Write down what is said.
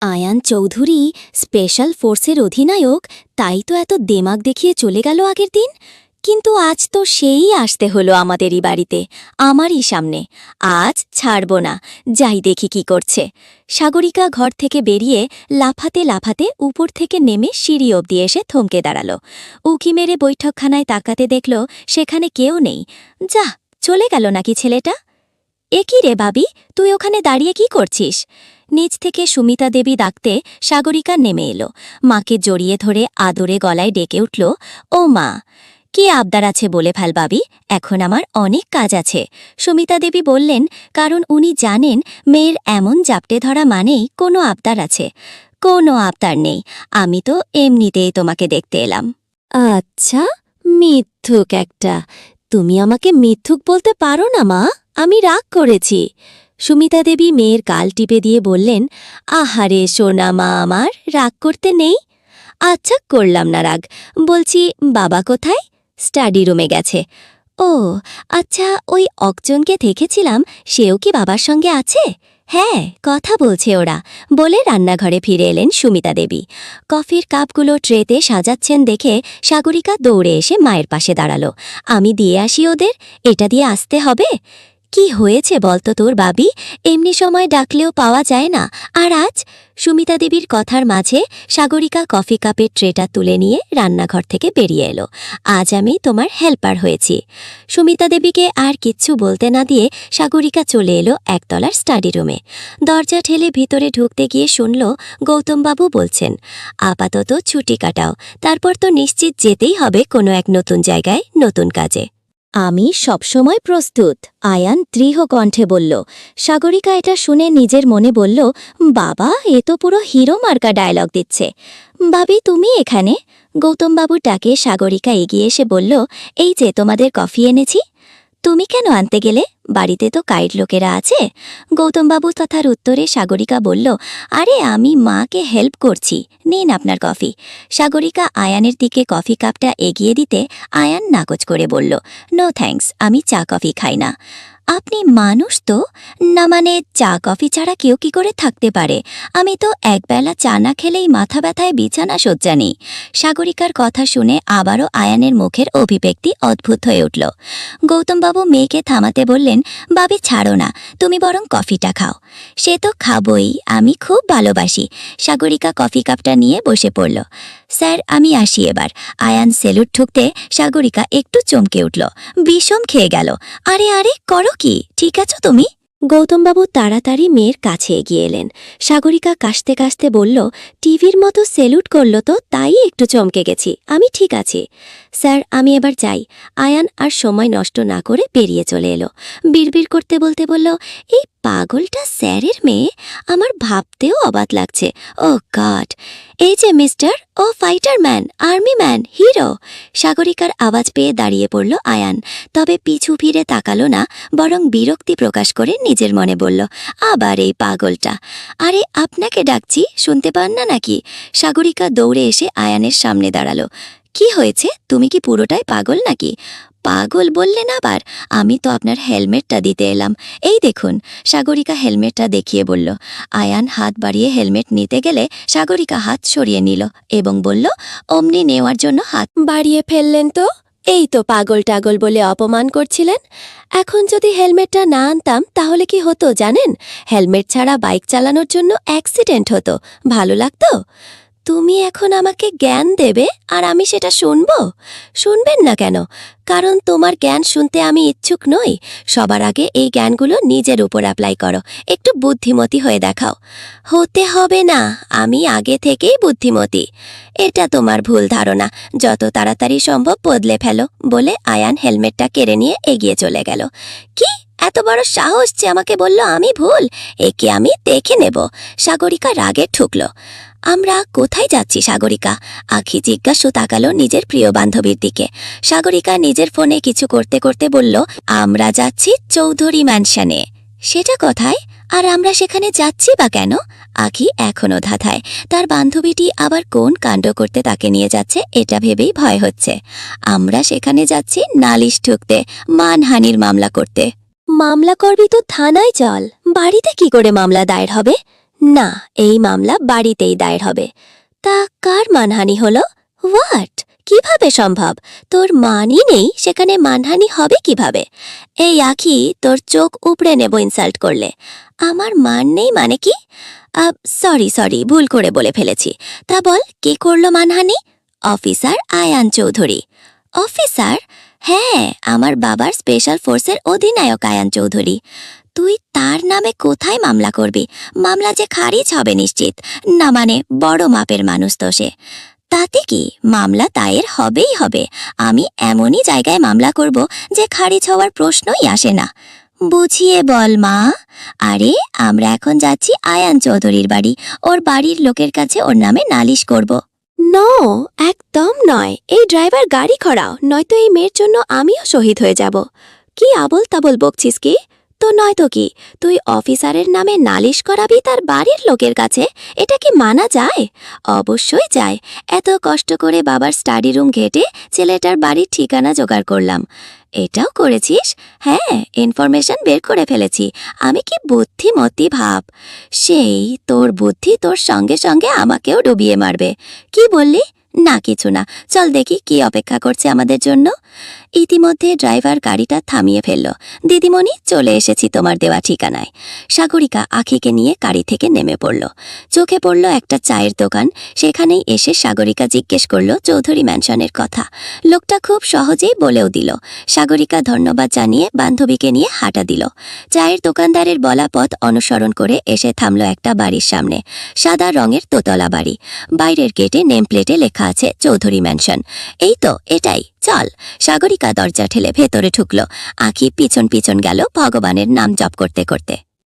Ayaan Chowdhury special ফোর্সের অধিনায়ক, তাই তো এত দেমাগ দেখিয়ে চলে গেল আগের দিন। কিন্তু আজ তো সেই আসতে হলো আমাদেরই বাড়িতে, আমারই সামনে। আজ ছাড়ব না, যাই দেখি কি করছে। সাগরিকা ঘর থেকে বেরিয়ে লাফাতে লাফাতে উপর থেকে নেমে সিঁড়ি অবধি এসে থমকে দাঁড়াল। উকি মেরে বৈঠকখানায় তাকাতে দেখল সেখানে কেউ নেই। যা, চলে গেল নাকি ছেলেটা? এ কি রে বাবি, তুই ওখানে দাঁড়িয়ে কি করছিস? নিচ থেকে সুমিতা দেবী ডাকতে সাগরিকা নেমে এলো। মাকে জড়িয়ে ধরে আদরে গলায় ডেকে উঠল, ও মা, কি আবদার আছে বলে ফেল বাবি, এখন আমার অনেক কাজ আছে। সুমিতা দেবী বললেন, কারণ উনি জানেন মেয়ের এমন জাপটে ধরা মানেই কোনো আবদার আছে। কোনো আবদার নেই, আমি তো এমনিতেই তোমাকে দেখতে এলাম। আচ্ছা, মিথ্যুক একটা। তুমি আমাকে মিথ্যুক বলতে পারো না মা, আমি রাগ করেছি। সুমিতা দেবী মেয়ের গাল টিপে দিয়ে বললেন, আহারে সোনা মা আমার, রাগ করতে নেই। আচ্ছা, করলাম না রাগ। বলছি, বাবা কোথায়? স্টাডি রুমে গেছে। ও আচ্ছা, ওই অকজনকে দেখেছিলাম, সেও কি বাবার সঙ্গে আছে? হ্যাঁ, কথা বলছে ওরা, বলে রান্নাঘরে ফিরে এলেন সুমিতা দেবী। কফির কাপগুলো ট্রেতে সাজাচ্ছেন দেখে সাগরিকা দৌড়ে এসে মায়ের পাশে দাঁড়াল। আমি দিয়ে আসি ওদের, এটা দিয়ে আসতে হবে। কি হয়েছে বলতো তোর বাবি, এমনি সময় ডাকলেও পাওয়া যায় না, আর আজ? সুমিতা দেবীর কথার মাঝে সাগরিকা কফি কাপের ট্রেটা তুলে নিয়ে রান্নাঘর থেকে বেরিয়ে এলো। আজ আমি তোমার হেল্পার হয়েছি। সুমিতা দেবীকে আর কিচ্ছু বলতে না দিয়ে সাগরিকা চলে এলো একতলার স্টাডি রুমে। দরজা ঠেলে ভিতরে ঢুকতে গিয়ে শুনল গৌতমবাবু বলছেন, আপাতত ছুটি কাটাও, তারপর তো নিশ্চিত যেতেই হবে কোনো এক নতুন জায়গায়, নতুন কাজে। আমি সবসময় প্রস্তুত, আয়ান দৃঢ় কণ্ঠে বলল। সাগরিকা এটা শুনে নিজের মনে বলল, বাবা, এ তো পুরো হিরো মার্কা ডায়লগ দিচ্ছে। বাবি, তুমি এখানে? গৌতমবাবুর ডাকে সাগরিকা এগিয়ে এসে বলল, এই যে তোমাদের কফি এনেছি। তুমি কেন আনতে গেলে? বাড়িতে তো কাইট লোকেরা আছে। গৌতমবাবু তথার উত্তরে সাগরিকা বলল, আরে আমি মাকে হেল্প করছি, নিন আপনার কফি। সাগরিকা আয়ানের দিকে কফি কাপটা এগিয়ে দিতে আয়ান নাকচ করে বলল, নো থ্যাঙ্কস, আমি চা কফি খাই না। আপনি মানুষ তো না, মানে চা কফি ছাড়া কেউ কি করে থাকতে পারে? আমি তো একবেলা চা না খেলেই মাথা ব্যথায় বিছানা শয্যা নেই। সাগরিকার কথা শুনে আবারও আয়ানের মুখের অভিব্যক্তি অদ্ভুত হয়ে উঠল। গৌতমবাবু মেয়েকে থামাতে বললেন, বাবি ছাড়ো না, তুমি বরং কফিটা খাও। সে তো খাবই, আমি খুব ভালোবাসি। সাগরিকা কফি কাপটা নিয়ে বসে পড়ল। স্যার, আমি আসি এবার। আয়ান সেলুট ঠুকতে সাগরিকা একটু চমকে উঠল, বিষম খেয়ে গেল। আরে আরে, করো কি, ঠিক আছো তুমি? গৌতমবাবু তাড়াতাড়ি মেয়ের কাছে এগিয়ে এলেন। সাগরিকা কাশতে কাশতে বলল, টিভির মতো সেলুট করল তো, তাই একটু চমকে গেছি, আমি ঠিক আছি। স্যার, আমি এবার যাই। আয়ান আর সময় নষ্ট না করে বেরিয়ে চলে এলো। বিড়বিড় করতে বলতে বলল, এই পাগলটা স্যারের মেয়ে, আমার ভাবতেও অবাক লাগছে। Oh God! এই যে মিস্টার, ও fighter man, army man, hero. সাগরিকার আওয়াজ পেয়ে দাঁড়িয়ে পড়ল আয়ান, তবে পিছু ফিরে তাকালো না, বরং বিরক্তি প্রকাশ করে নিজের মনে বলল, আবার এই পাগলটা। আরে আপনাকে ডাকছি, শুনতে পান না নাকি? সাগরিকা দৌড়ে এসে আয়ানের সামনে দাঁড়ালো। কি হয়েছে, তুমি কি পুরোটাই পাগল নাকি? পাগল বললেন আবার? আমি তো আপনার হেলমেটটা দিতে এলাম, এই দেখুন। সাগরিকা হেলমেটটা দেখিয়ে বলল। আয়ান হাত বাড়িয়ে হেলমেট নিতে গেলে সাগরিকা হাত সরিয়ে নিল এবং বলল, অমনি নেওয়ার জন্য হাত বাড়িয়ে ফেললেন তো? এই তো পাগল টাগল বলে অপমান করছিলেন। এখন যদি হেলমেটটা না আনতাম তাহলে কি হতো জানেন? হেলমেট ছাড়া বাইক চালানোর জন্য অ্যাক্সিডেন্ট হতো। ভালো লাগতো? তুমি এখন আমাকে জ্ঞান দেবে আর আমি সেটা শুনব? শুনবেন না কেন? কারণ তোমার জ্ঞান শুনতে আমি ইচ্ছুক নই। সবার আগে এই জ্ঞানগুলো নিজের উপর অ্যাপ্লাই করো, একটু বুদ্ধিমতী হয়ে দেখাও। হতে হবে না, আমি আগে থেকেই বুদ্ধিমতী। এটা তোমার ভুল ধারণা, যত তাড়াতাড়ি সম্ভব বদলে ফেলো, বলে আয়ান হেলমেটটা কেড়ে নিয়ে এগিয়ে চলে গেল। কি এত বড় সাহস যে আমাকে বলল আমি ভুল? একে আমি দেখে নেব। সাগরিকা রাগে ঠুকল। আমরা কোথায় যাচ্ছি সাগরিকা? আখি জিজ্ঞাসু তাকালো নিজের প্রিয় বান্ধবীর দিকে। সাগরিকা নিজের ফোনে কিছু করতে করতে বলল, আমরা যাচ্ছি চৌধুরী ম্যানশনে। সেটা কোথায়? আর আমরা সেখানে যাচ্ছি বা কেন? আখি এখনো ধাঁধায়, তার বান্ধবীটি আবার কোন কাণ্ড করতে তাকে নিয়ে যাচ্ছে এটা ভেবেই ভয় হচ্ছে। আমরা সেখানে যাচ্ছি নালিশ ঠুকতে, মানহানির মামলা করতে। মামলা করবি তো থানায় চল, বাড়িতে কি করে মামলা দায়ের হবে? না, এই মামলা বাড়িতেই দায়ের হবে। তা কার মানহানি হলো? হোয়াট? কিভাবে সম্ভব? তোর মানই নেই, সেখানে মানহানি হবে কিভাবে? এই আখি, তোর চোখ উপড়ে নেব ইনসাল্ট করলে। আমার মান নেই মানে কি? সরি, ভুল করে বলে ফেলেছি। তা বল, কে করলো মানহানি? অফিসার আয়ান চৌধুরী। অফিসার? হ্যাঁ, আমার বাবার স্পেশাল ফোর্সের অধিনায়ক আয়ান চৌধুরী। তুই তার নামে কোথায় মামলা করবি? মামলা যে খারিজ হবে নিশ্চিত। না মানে বড় মাপের মানুষ তো সে। তাতে কি, মামলা দায়ের হবেই হবে। আমি এমনই জায়গায় মামলা করব যে খারিজ হওয়ার প্রশ্নই আসে না। বুঝিয়ে বল মা। আরে, আমরা এখন যাচ্ছি আয়ান চৌধুরীর বাড়ি। ওর বাড়ির লোকের কাছে ওর নামে নালিশ করব। নো, একদম নয়। এই ড্রাইভার গাড়ি খড়াও, নয়তো এই মেয়ের জন্য আমিও শহীদ হয়ে যাব। কি আবল তাবল বকছিস কি? তো নয়তো কি, তুই অফিসারের নামে নালিশ করাবি তার বাড়ির লোকের কাছে? এটা কি মানা যায়? অবশ্যই যায়। এত কষ্ট করে বাবার স্টাডি রুম ঘেটে ছেলেটার বাড়ির ঠিকানা জোগাড় করলাম। এটাও করেছিস? হ্যাঁ, ইনফরমেশন বের করে ফেলেছি। আমি কি বুদ্ধিমতী ভাব। সেই তোর বুদ্ধি তোর সঙ্গে সঙ্গে আমাকেও ডুবিয়ে মারবে। কি বললি? না কিছু না, চল দেখি কি অপেক্ষা করছে আমাদের জন্য। ইতিমধ্যে ড্রাইভার গাড়িটা থামিয়ে ফেলল। দিদিমণি, চলে এসেছি তোমার দেওয়া ঠিকানায়। সাগরিকা আখিকে নিয়ে গাড়ি থেকে নেমে পড়ল। চোখে পড়ল একটা চায়ের দোকান। সেখানেই এসে সাগরিকা জিজ্ঞেস করল চৌধুরী ম্যানশনের কথা। লোকটা খুব সহজেই বলেও দিল। সাগরিকা ধন্যবাদ জানিয়ে বান্ধবীকে নিয়ে হাঁটা দিল। চায়ের দোকানদারের বলা পথ অনুসরণ করে এসে থামল একটা বাড়ির সামনে। সাদা রঙের দোতলা বাড়ি। বাইরের গেটে নেম প্লেটে লেখা আছে চৌধুরী ম্যানশন। এই তো, এটাই, চল। সাগরিকা দরজা ঠেলে ভেতরে ঢুকল। আখি পিছন পিছন গেল ভগবানের নাম জপ করতে করতে।